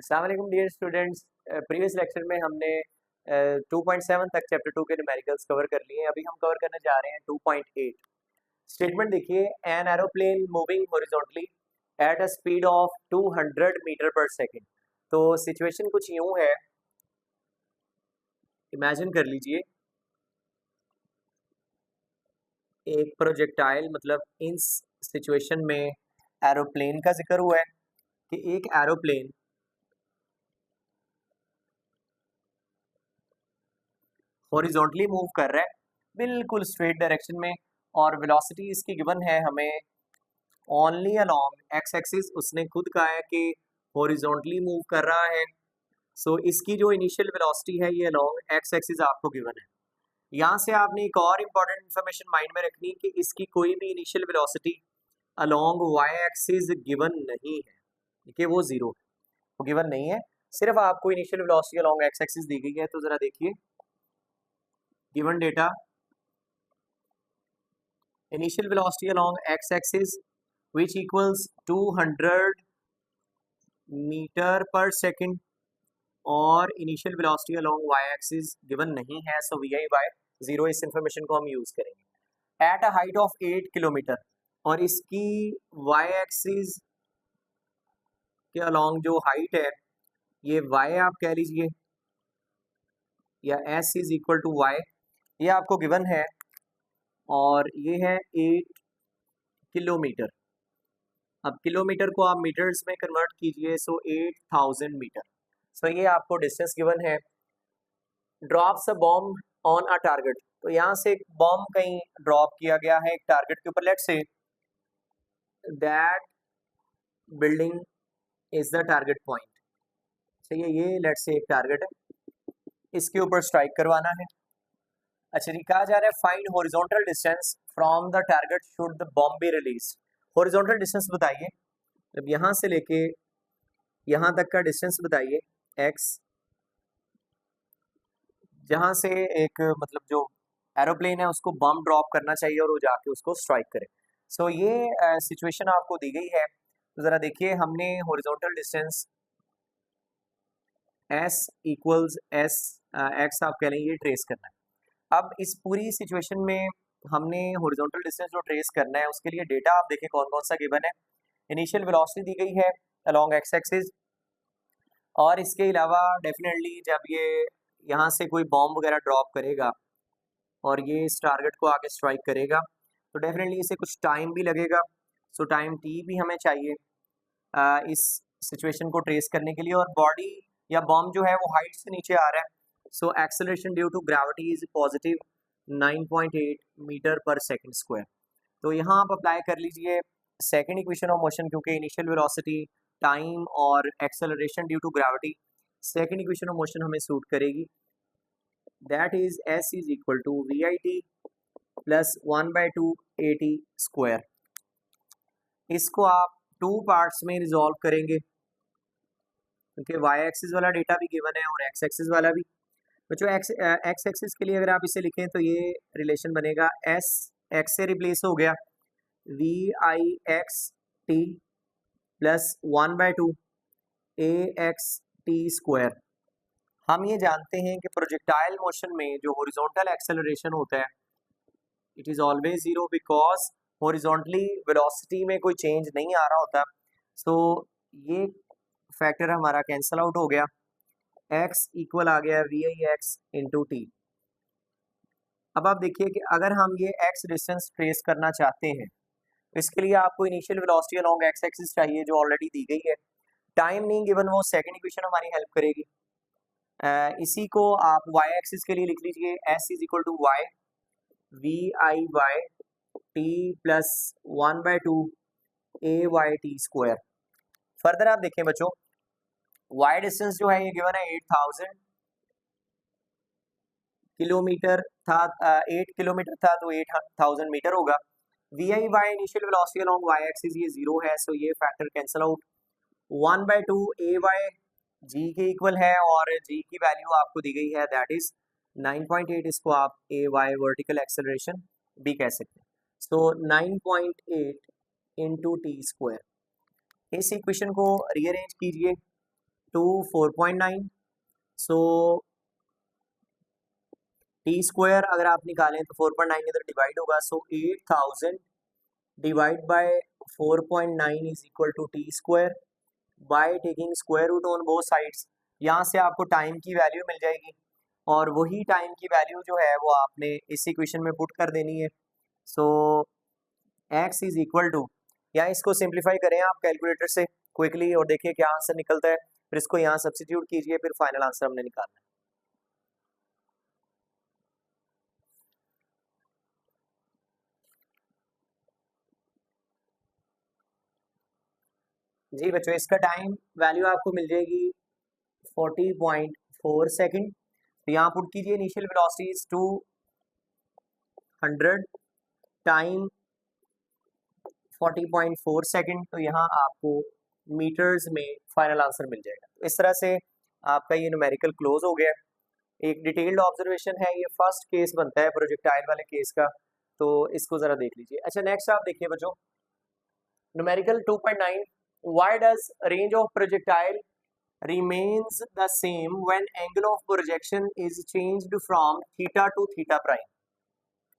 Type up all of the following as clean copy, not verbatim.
अस्सलाम वालेकुम dear students. Previous lecture में हमने 2.7 तक चैप्टर 2 के न्यूमेरिकल्स कवर कर लिए हैं। अभी हम कवर करने जा रहे हैं 2.8। स्टेटमेंट देखिए, an aeroplane moving horizontally at a speed of 200 metre per second. तो सिचुएशन कुछ यूं है, इमेजिन कर लीजिए एक प्रोजेक्टाइल, मतलब इन सिचुएशन में एरोप्लेन का जिक्र हुआ है कि एक एरोप्लेन हॉरिजॉन्टली मूव कर रहा है बिल्कुल स्ट्रेट डायरेक्शन में, और वेलोसिटी इसकी गिवन है हमें ओनली अलोंग एक्स एक्सिस। उसने खुद कहा है कि हॉरिजॉन्टली मूव कर रहा है। सो इसकी जो इनिशियल वेलोसिटी है ये अलोंग एक्स एक्सिस आपको गिवन है। यहाँ से आपने एक और इम्पॉर्टेंट इन्फॉर्मेशन माइंड में रखनी कि इसकी कोई भी initial velocity along Y axis given नहीं है कि वो जीरो है, वो गिवन नहीं है। सिर्फ आपको initial velocity along x axis दी गई है। तो जरा देखिए, given data initial velocity along x-axis which equals 200 metre per second, और initial velocity along Y axis given नहीं है। So v i by zero, इस इंफॉर्मेशन को हम यूज करेंगे। At a height of 8 kilometre, और इसकी वाई एक्सिस के अलोंग जो हाइट है ये वाई आप कह लीजिए, या s is equal to Y, ये आपको गिवन है, और ये है 8 किलोमीटर। अब किलोमीटर को आप मीटर्स में कन्वर्ट कीजिए, सो 8000 मीटर। सो ये आपको डिस्टेंस गिवन है। Drops a bomb on a target, तो यहाँ से एक बॉम्ब कहीं ड्रॉप किया गया है एक टारगेट के ऊपर। Let's say that building is the target point. सही है, ये लेट्स से एक टारगेट है, इसके ऊपर स्ट्राइक करवाना है। अच्छा जी, कहा जा रहा है find horizontal distance from the target should the bomb be release. Horizontal distance बताइए, जब यहाँ से लेके यहाँ तक का डिस्टेंस बताइए x, जहाँ से एक मतलब जो एरोप्लेन है उसको बम ड्रॉप करना चाहिए और वो जाके उसको स्ट्राइक करे। सो ये सिचुएशन आपको दी गई है। तो ज़रा देखिए, हमने horizontal distance s equals s x आप कह लें, ये ट्रेस करना है। अब इस पूरी सिचुएशन में हमने हॉरिजॉन्टल डिस्टेंस जो ट्रेस करना है उसके लिए डेटा आप देखें कौन कौन सा गिवन है। इनिशियल वेलोसिटी दी गई है अलोंग एक्स एक्सिस, और इसके अलावा डेफिनेटली जब ये यहाँ से कोई बॉम्ब वगैरह ड्रॉप करेगा और ये इस टारगेट को आगे स्ट्राइक करेगा तो डेफिनेटली इसे कुछ टाइम भी लगेगा। सो टाइम टी भी हमें चाहिए इस सिचुएशन को ट्रेस करने के लिए, और बॉडी या बॉम्ब जो है वो हाइट से नीचे आ रहा है। So acceleration due to gravity is positive 9.8 metre per second square. तो यहाँ आप अप्लाई कर लीजिए सेकेंड इक्वेशन ऑफ मोशन, क्योंकि इनिशियल वेलोसिटी, टाइम और acceleration due to gravity, second equation of motion हमें सूट करेगी। That is S is equal to we I T plus 1/2 A T square. इसको आप टू पार्ट्स में resolve करेंगे, क्योंकि Y axis वाला डेटा भी गिवन है और एक्स एक्सिस वाला भी। तो जो एक्स एक्सिस के लिए अगर आप इसे लिखें तो ये रिलेशन बनेगा, एस एक्स से रिप्लेस हो गया, V I X T plus 1/2 A X T square. हम ये जानते हैं कि प्रोजेक्टाइल मोशन में जो हॉरिजॉन्टल एक्सेलरेशन होता है it is always zero, because horizontally velocity में कोई चेंज नहीं आ रहा होता। सो ये फैक्टर हमारा कैंसिल आउट हो गया, x इक्वल आ गया V I X into T. अब आप देखिए कि अगर हम ये x डिस्टेंस ट्रेस करना चाहते हैं तो इसके लिए आपको initial velocity along x axis चाहिए जो ऑलरेडी दी गई है। टाइम नहीं गिवन, वो सेकंड इक्वेशन हमारी हेल्प करेगी। इसी को आप y एक्सिस के लिए लिख लीजिए, s is equal to Y V I Y T plus 1/2 A Y T square. Further आप देखें बच्चों, y डिस्टेंस जो है ये गिवन है 8000 किलोमीटर था, 8 किलोमीटर था तो 8000 मीटर होगा। V I Y initial velocity along Y axis ये जीरो है, सो ये factor cancel out. 1/2 A Y G के इक्वल है, और जी की वैल्यू आपको दी गई है दैट इज 9.8। इसको आप ए वाई वर्टिकल एक्सेलरेशन भी कह सकते हैं। So 9.8 into T square. इस इक्वेशन को रीअरेंज कीजिए टू 4.9, सो टी स्क्वायर अगर आप निकालें तो 4.9 इधर डिवाइड होगा, so 8000 divide by 4.9 is equal to T square by taking square root on both sides. यहाँ से आपको टाइम की वैल्यू मिल जाएगी और वही टाइम की वैल्यू जो है वो आपने इस इक्वेशन में पुट कर देनी है। सो x इज इक्वल टू, या इसको सिंप्लीफाई करें आप कैलकुलेटर से क्विकली और देखिए क्या आंसर निकलता है, फिर इसको यहाँ सब्स्टिट्यूट कीजिए, फिर फाइनल आंसर हमने निकालना है। जी बच्चों, इसका टाइम वैल्यू आपको मिल जाएगी 40.4 सेकेंड। तो यहाँ पुट कीजिए इनिशियल वेलोसिटीज 200 टाइम 40.4 सेकेंड, तो यहाँ आपको मीटर्स में फाइनल आंसर मिल जाएगा। तो इस तरह से आपका ये न्यूमेरिकल क्लोज हो गया। एक डिटेल्ड ऑब्जर्वेशन है, ये फर्स्ट केस बनता है प्रोजेक्टाइल वाले केस का, तो इसको जरा देख लीजिए। अच्छा नेक्स्ट आप देखिए बच्चों, numerical 2.9, why does range of projectile remains the same when angle of projection is changed from theta to theta prime।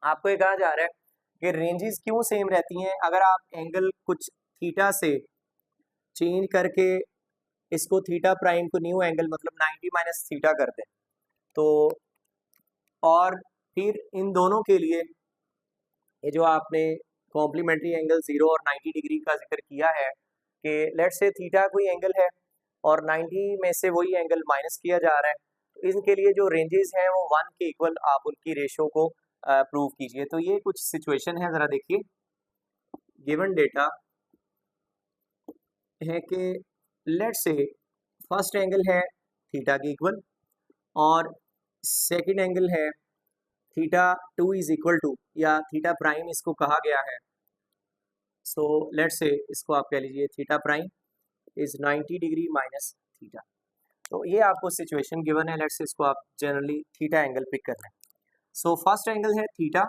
आपको ये कहा जा रहा है कि रेंजेस क्यों सेम रहती हैं अगर आप एंगल कुछ थीटा से चेंज करके इसको थीटा प्राइम को न्यू एंगल मतलब 90 माइनस थीटा कर दें। तो और फिर इन दोनों के लिए ये जो आपने कॉम्प्लीमेंट्री एंगल 0 और 90 डिग्री का जिक्र किया है कि लेट्स से थीटा कोई एंगल है और 90 में से वही एंगल माइनस किया जा रहा है, तो इनके लिए जो रेंजेस हैं वो 1 के इक्वल आप उनकी रेशो को प्रूव कीजिए। तो ये कुछ सिचुएशन है, ज़रा देखिए। गिवन डेटा है कि लेट्स से फर्स्ट एंगल है थीटा के इक्वल और सेकंड एंगल है थीटा 2 इज इक्वल टू, या थीटा प्राइम इसको कहा गया है। सो लेट्स से इसको आप कह लीजिए theta prime is 90 degree minus theta. तो ये आपको सिचुएशन गिवन है, लेट्स से इसको आप जनरली थीटा एंगल पिक कर रहे हैं। सो फर्स्ट एंगल है थीटा,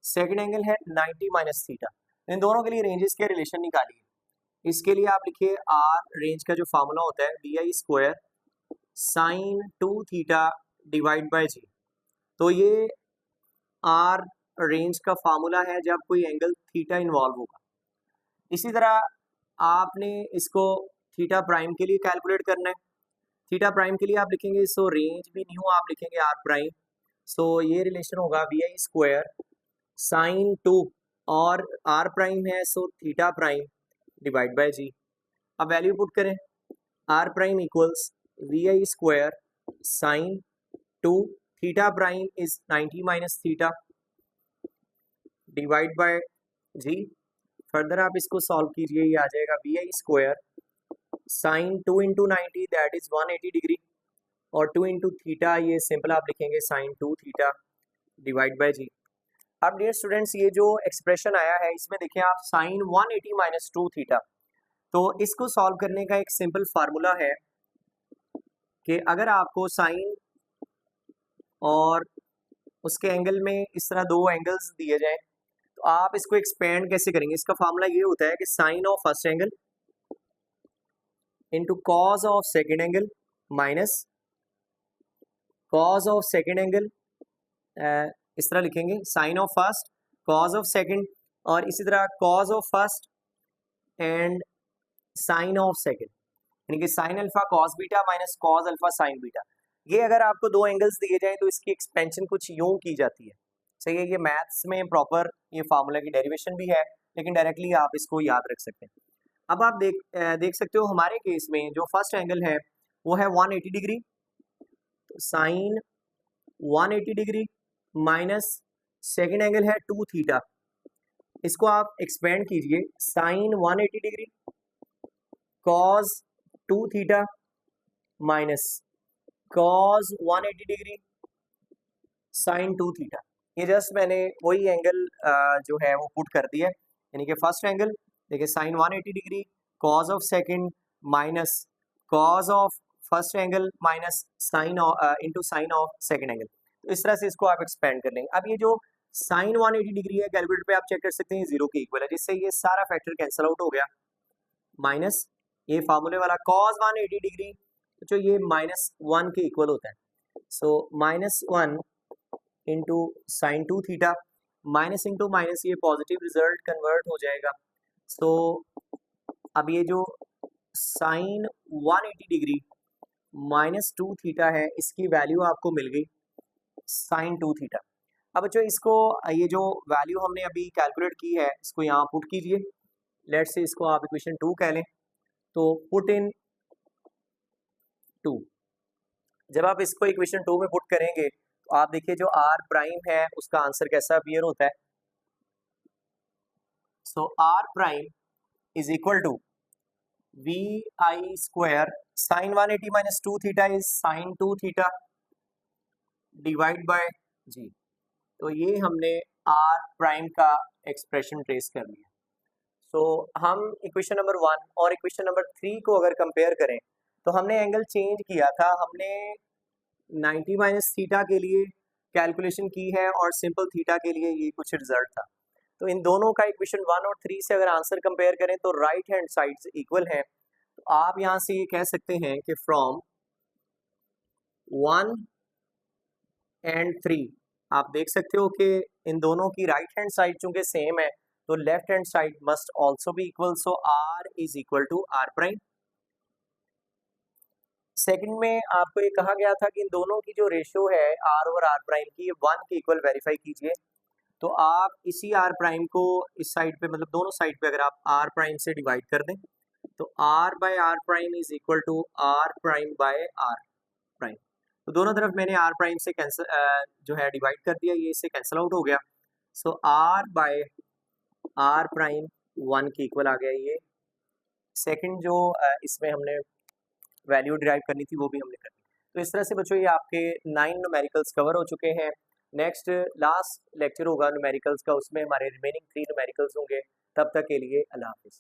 सेकंड एंगल है 90 माइनस थीटा। इन दोनों के लिए रेंजेस के रिलेशन निकालिए। इसके लिए आप लिखिए आर रेंज का जो फार्मूला होता है v i square sine 2 theta divide by g. तो ये आर रेंज का फार्मूला है जब कोई एंगल थीटा इन्वॉल्व होगा। इसी तरह आपने इसको थीटा प्राइम के लिए कैलकुलेट करना है। थीटा प्राइम के लिए आप लिखेंगे सो रेंज भी न्यू आप लिखेंगे आर प्राइम, सो ये रिलेशन होगा वी आई स्क्वायर साइन 2 और आर प्राइम है so theta prime divide by g. अब वैल्यू पुट करें, r prime equals v i square sine 2 theta prime is 90 minus theta divide by g. Further आप इसको solve कीजिए, ये आ जाएगा v i square sine 2 into 90 that is 180 degree और 2 into theta ये सिंपल आप लिखेंगे sine 2 theta divide by g. अब डियर स्टूडेंट्स, ये जो एक्सप्रेशन आया है इसमें देखें आप साइन 180 माइनस 2 थीटा, तो इसको सॉल्व करने का एक सिंपल फार्मूला है कि अगर आपको साइन और उसके एंगल में इस तरह दो एंगल्स दिए जाएं तो आप इसको एक्सपेंड कैसे करेंगे। इसका फार्मूला ये होता है कि sine of first angle into cos of second angle minus cos of second angle, इस तरह लिखेंगे sine of first cos of second, और इसी तरह cos of first and sine of second, यानी कि sine alpha cos beta minus cos alpha sine beta. ये अगर आपको दो एंगल्स दिए जाएं तो इसकी एक्सपेंशन कुछ यूं की जाती है। सही है, ये मैथ्स में प्रॉपर ये फार्मूला की डेरिवेशन भी है, लेकिन डायरेक्टली आप इसको याद रख सकते हैं। अब आप देख सकते हो हमारे केस में जो फर्स्ट एंगल है वो है 180 डिग्री, तो sine 180 degree minus second angle है 2 थीटा। इसको आप एक्सपेंड कीजिए, sine 180 degree cos 2 theta minus cos 180 degree sine 2 theta. ये जस्ट मैंने वही एंगल जो है वो पुट कर दिया है, यानी कि फर्स्ट एंगल देखिए sine 180 degree cos of second minus cos of first angle minus sine into sine of second angle. तो इस तरह से इसको आप एक्सपेंड कर लेंगे। अब ये जो साइन 180 डिग्री है कैलकुलेटर पे आप चेक कर सकते हैं 0 के इक्वल है, जिससे ये सारा फैक्टर कैंसिल आउट हो गया, माइनस ये फार्मूले वाला कॉस 180 डिग्री जो ये -1 के इक्वल होता है। सो -1 into sine 2 theta, minus into minus ये पॉजिटिव रिजल्ट कन्वर्ट हो जाएगा। सो अब ये जो साइन 180 डिग्री -2 थीटा है, इसकी वैल्यू आपको मिल गई साइन 2 थीटा। अब बच्चों इसको ये जो वैल्यू हमने अभी कैलकुलेट की है इसको यहाँ पुट कीजिए। लेट्स से इसको आप इक्वेशन 2 कह लें, तो पुट इन 2। जब आप इसको इक्वेशन 2 में पुट करेंगे तो आप देखिए जो आर प्राइम है उसका आंसर कैसा अपीयर होता है। So r prime is equal to we i square sine 180 minus 2 theta is sine 2 theta divide by g. तो ये हमने आर प्राइम का एक्सप्रेशन ट्रेस कर लिया। सो हम इक्वेशन नंबर 1 और इक्वेशन नंबर 3 को अगर कंपेयर करें तो हमने एंगल चेंज किया था, हमने 90 माइनस थीटा के लिए कैलकुलेशन की है और सिंपल थीटा के लिए ये कुछ रिजल्ट था। तो इन दोनों का इक्वेशन 1 और 3 से अगर आंसर कंपेयर करें तो राइट हैंड साइड इक्वल है। तो आप यहाँ से ये कह सकते हैं कि फ्रॉम 1 एंड 3 आप देख सकते हो कि इन दोनों की राइट हैंड साइड चूंकि सेम है तो left hand side must also be equal. So R is equal to R prime. Second में आपको ये कहा गया था कि इन दोनों की जो रेशियो है आर और आर प्राइम की 1 के इक्वल वेरीफाई कीजिए। तो आप इसी आर प्राइम को इस साइड पे मतलब दोनों साइड पे अगर आप आर प्राइम से डिवाइड कर दें तो R by R prime is equal to R prime by R prime. तो दोनों तरफ मैंने आर प्राइम से कैंसिल जो है डिवाइड कर दिया, ये इससे कैंसिल आउट हो गया। सो आर बाय आर प्राइम 1 के इक्वल आ गया। ये सेकंड जो इसमें हमने वैल्यू डिराइव करनी थी वो भी हमने कर दी। तो इस तरह से बच्चों ये आपके 9 न्यूमेरिकल्स कवर हो चुके हैं। नेक्स्ट लास्ट लेक्चर होगा न्यूमेरिकल्स का, उसमें हमारे रिमेनिंग 3 न्यूमेरिकल्स होंगे। तब तक के लिए अल्लाह हाफिज़।